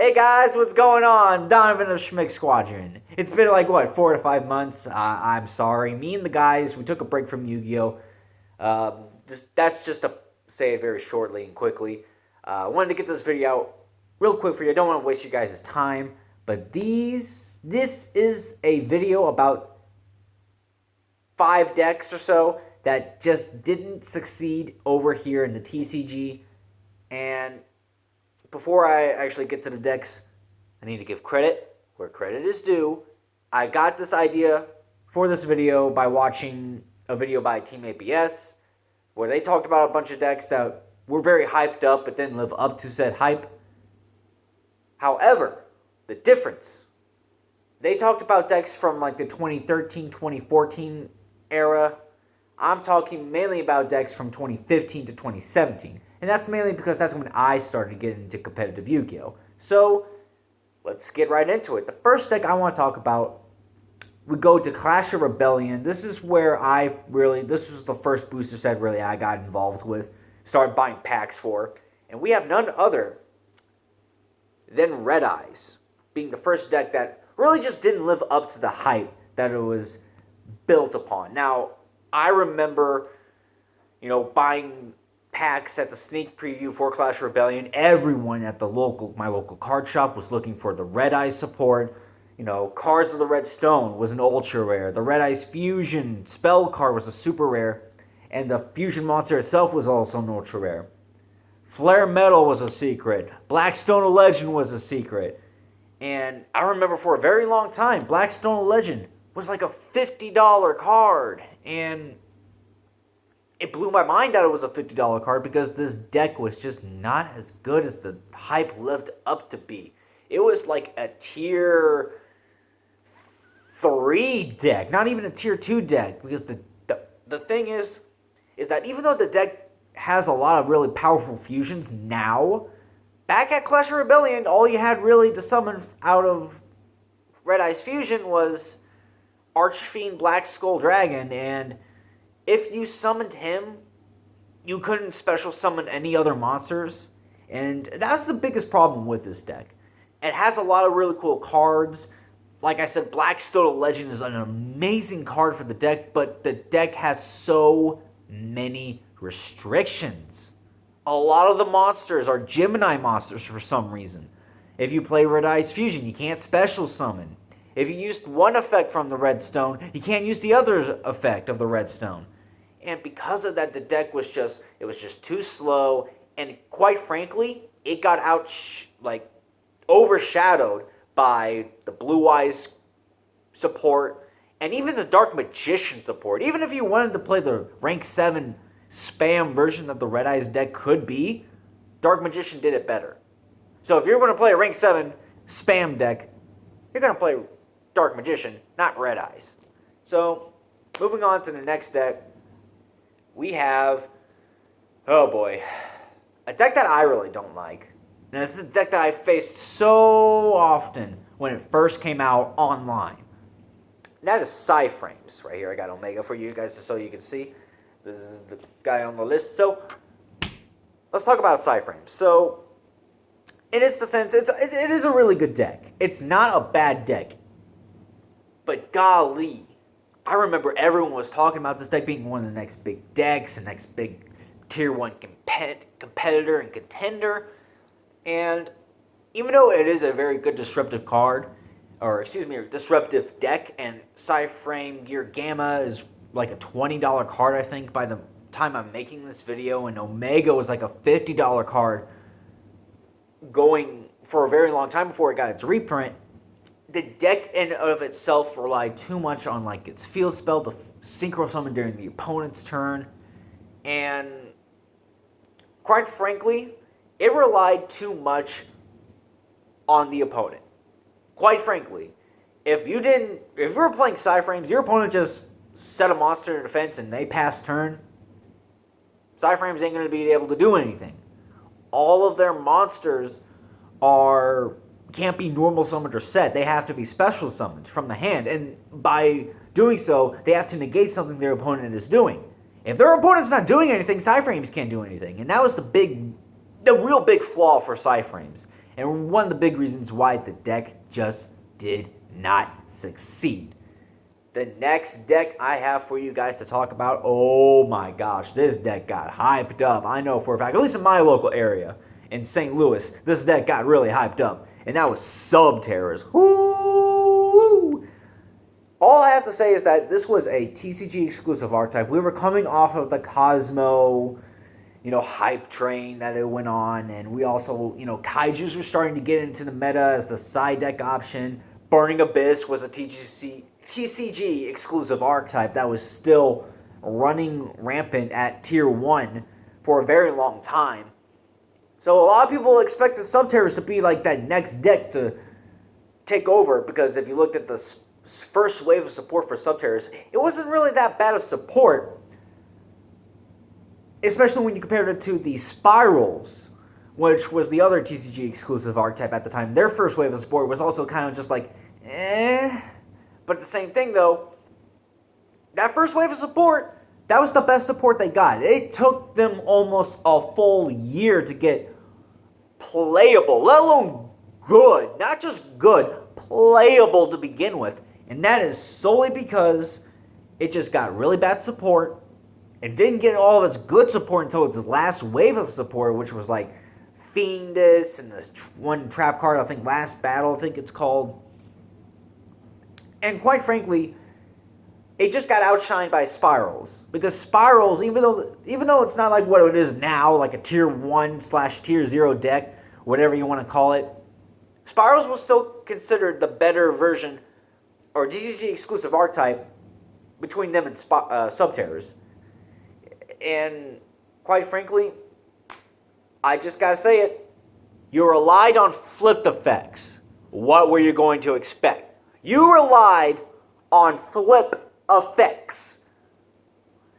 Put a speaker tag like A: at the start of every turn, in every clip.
A: Hey guys, what's going on? Donovan of Schmick Squadron. It's been like, what, 4 to 5 months? I'm sorry. Me and the guys, we took a break from Yu-Gi-Oh! That's just to say it very shortly and quickly. I wanted to get this video out real quick for you. I don't want to waste you guys' time. But this is a video about 5 decks or so that just didn't succeed over here in the TCG. And before I actually get to the decks, I need to give credit where credit is due. I got this idea for this video by watching a video by Team APS where they talked about a bunch of decks that were very hyped up but didn't live up to said hype. However, the difference, they talked about decks from like the 2013, 2014 era. I'm talking mainly about decks from 2015 to 2017. And that's mainly because that's when I started getting into competitive Yu-Gi-Oh! So, let's get right into it. The first deck I want to talk about, we go to Clash of Rebellion. This is where this was the first booster set really I got involved with, started buying packs for. And we have none other than Red Eyes, being the first deck that really just didn't live up to the hype that it was built upon. Now, I remember, buying packs at the sneak preview for Clash of Rebellion. Everyone at my local card shop was looking for the Red Eyes support. Cards of the Red Stone was an ultra rare. The Red Eyes Fusion spell card was a super rare. And the Fusion monster itself was also an ultra rare. Flare Metal was a secret. Blackstone of Legend was a secret. And I remember for a very long time, Blackstone of Legend was like a $50 card. And it blew my mind that it was a $50 card because this deck was just not as good as the hype lived up to be. It was like a tier 3 deck, not even a tier 2 deck. Because the thing is that even though the deck has a lot of really powerful fusions now, back at Clash of Rebellion, all you had really to summon out of Red Eyes Fusion was Archfiend Black Skull Dragon, and if you summoned him, you couldn't special summon any other monsters, and that's the biggest problem with this deck. It has a lot of really cool cards. Like I said, Blackstone of Legend is an amazing card for the deck, but the deck has so many restrictions. A lot of the monsters are Gemini monsters for some reason. If you play Red Eyes Fusion, you can't special summon. If you used one effect from the Red Stone, you can't use the other effect of the Red Stone. And because of that, the deck was just too slow. And quite frankly, it got overshadowed by the Blue Eyes support and even the Dark Magician support. Even if you wanted to play the rank 7 spam version that the Red Eyes deck could be, Dark Magician did it better. So if you're going to play a rank 7 spam deck, you're going to play Dark Magician, not Red Eyes. So, moving on to the next deck, we have, oh boy, a deck that I really don't like. And it's a deck that I faced so often when it first came out online. And that is Psyframes. Right here, I got Omega for you guys so you can see. This is the guy on the list. So, let's talk about Psyframes. So, in its defense, it is a really good deck. It's not a bad deck. But golly, I remember everyone was talking about this deck being one of the next big decks, the next big tier 1 competitor and contender. And even though it is a very good disruptive disruptive deck, and Psyframe Gear Gamma is like a $20 card, I think, by the time I'm making this video, and Omega was like a $50 card going for a very long time before it got its reprint. The deck in and of itself relied too much on like its field spell to synchro summon during the opponent's turn, and quite frankly, it relied too much on the opponent. Quite frankly, if you were playing Psyframes, your opponent just set a monster in defense and they pass turn, Psyframes ain't going to be able to do anything. All of their monsters can't be normal summoned or set. They have to be special summoned from the hand. And by doing so, they have to negate something their opponent is doing. If their opponent's not doing anything, Psyframes can't do anything. And that was the real big flaw for Psyframes. and one of the big reasons why the deck just did not succeed. The next deck I have for you guys to talk about, oh my gosh, this deck got hyped up. I know for a fact, at least in my local area, in St. Louis, this deck got really hyped up, and that was Subterrors. Woo! All I have to say is that this was a TCG exclusive archetype. We were coming off of the Cosmo, hype train that it went on, and we also, Kaijus were starting to get into the meta as the side deck option. Burning Abyss was a TCG exclusive archetype that was still running rampant at tier 1 for a very long time. So a lot of people expected Subterrors to be like that next deck to take over, because if you looked at the first wave of support for Subterrors, it wasn't really that bad of support, especially when you compared it to the Spirals, which was the other TCG exclusive archetype at the time. Their first wave of support was also kind of just like, But the same thing though, that first wave of support, that was the best support they got. It took them almost a full year to get playable, let alone good, not just good, playable to begin with. And that is solely because it just got really bad support. It didn't get all of its good support until its last wave of support, which was like Fiendus and this one trap card, I think Last Battle, I think it's called. And quite frankly, it just got outshined by Spirals. Because Spirals, even though it's not like what it is now, like a tier 1/tier 0 deck, whatever you want to call it, Spirals was still considered the better version, or DCG exclusive archetype, between them and Subterrors. And quite frankly, I just gotta say it, you relied on flipped effects. What were you going to expect? You relied on flip effects.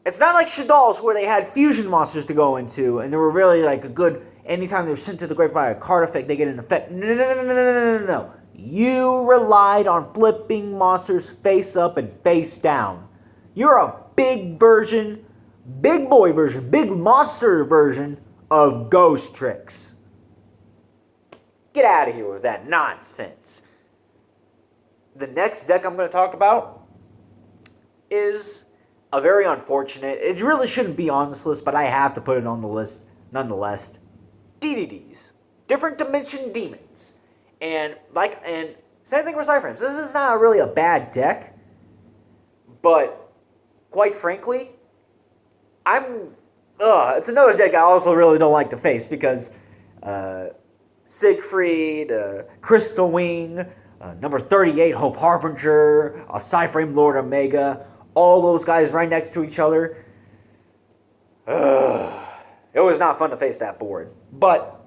A: It's not like Shaddolls where they had fusion monsters to go into, and they were really like a good, anytime they were sent to the grave by a card effect, they get an effect. No. You relied on flipping monsters face up and face down. You're a big boy version, big monster version of Ghost Tricks. Get out of here with that nonsense. The next deck I'm going to talk about is a very unfortunate, it really shouldn't be on this list, but I have to put it on the list nonetheless. DDDs. Different Dimension Demons. And same thing for Cyframes. This is not really a bad deck, but quite frankly, it's another deck I also really don't like to face, because Siegfried, Crystal Wing, number 38, Hope Harbinger, Cyframe Lord Omega, all those guys right next to each other. It was not fun to face that board. But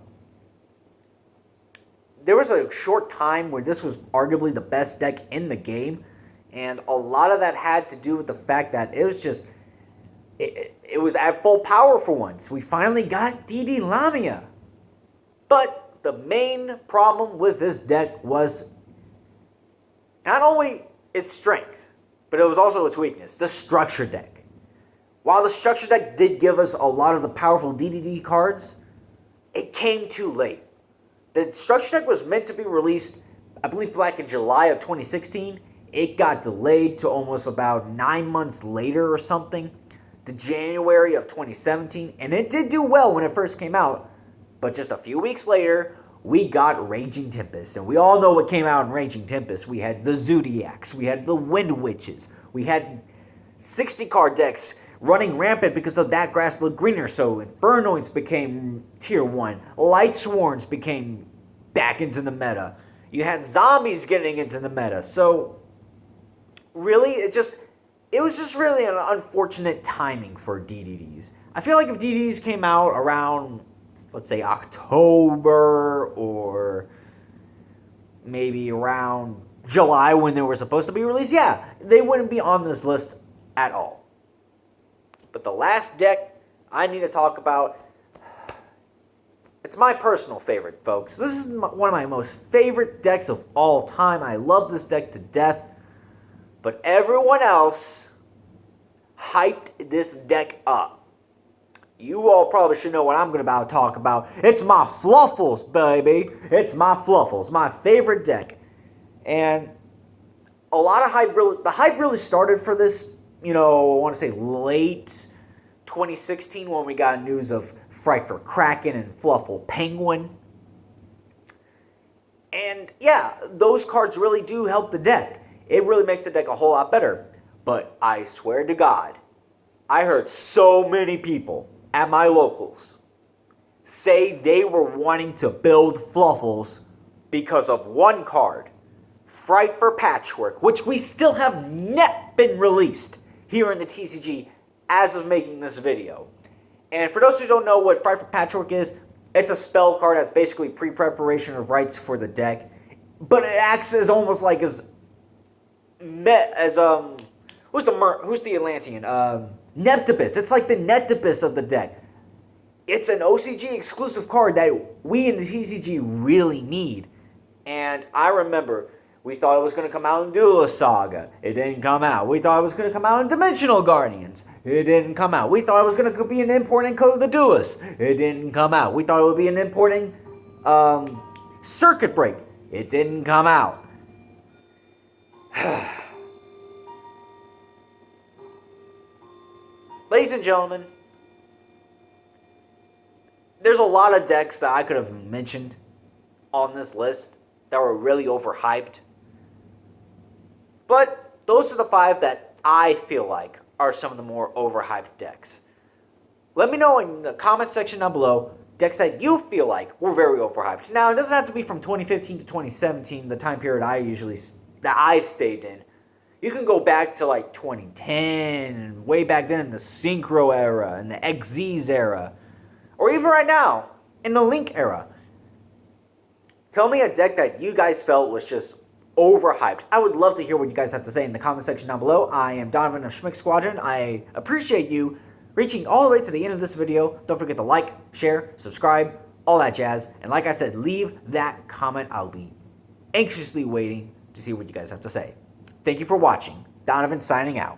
A: there was a short time where this was arguably the best deck in the game, and a lot of that had to do with the fact that it was just, it was at full power for once. We finally got DD Lamia. But the main problem with this deck was not only its strength, but it was also its weakness, the structure deck. While the structure deck did give us a lot of the powerful DDD cards, it came too late. The structure deck was meant to be released, I believe, back in July of 2016. It got delayed to almost about 9 months later or something, to January of 2017. And it did do well when it first came out, but just a few weeks later, we got Raging Tempest. And we all know what came out in Raging Tempest. We had the Zodiacs, we had the Wind Witches, we had 60 card decks running rampant because of that grass looked greener. So Infernoids became tier 1. Light Sworns became back into the meta. You had zombies getting into the meta. So really, it was just really an unfortunate timing for DDDs. I feel like if DDDs came out around, let's say, October, or maybe around July when they were supposed to be released, yeah, they wouldn't be on this list at all. But the last deck I need to talk about, it's my personal favorite, folks. This is one of my most favorite decks of all time. I love this deck to death. But everyone else hyped this deck up. you all probably should know what I'm going to talk about. It's my Fluffles, baby. It's my Fluffles, my favorite deck. And a lot of hype, the hype really started for this, I want to say late 2016 when we got news of Fright for Kraken and Fluffle Penguin. And yeah, those cards really do help the deck. It really makes the deck a whole lot better. But I swear to God, I heard so many people at my locals say they were wanting to build Fluffles because of one card, Fright for Patchwork, which we still have not been released here in the TCG as of making this video. And for those who don't know what Fright for Patchwork is, it's a spell card that's basically pre-preparation of rights for the deck, but it acts as almost like who's the Atlantean? Neptibus. It's like the Neptibus of the deck. It's an OCG exclusive card that we in the TCG really need. And I remember we thought it was going to come out in Duelist Saga. It didn't come out. We thought it was going to come out in Dimensional Guardians. It didn't come out. We thought it was going to be an import in Code of the Duelist. It didn't come out. We thought it would be an import in Circuit Break. It didn't come out. Ladies and gentlemen, there's a lot of decks that I could have mentioned on this list that were really overhyped. But those are the 5 that I feel like are some of the more overhyped decks. Let me know in the comment section down below decks that you feel like were very overhyped. Now, it doesn't have to be from 2015 to 2017, the time period that I stayed in. You can go back to like 2010, and way back then in the Synchro era, and the XZs era, or even right now, in the Link era. Tell me a deck that you guys felt was just overhyped. I would love to hear what you guys have to say in the comment section down below. I am Donovan of Schmick Squadron. I appreciate you reaching all the way to the end of this video. Don't forget to like, share, subscribe, all that jazz. And like I said, leave that comment. I'll be anxiously waiting to see what you guys have to say. Thank you for watching. Donovan signing out.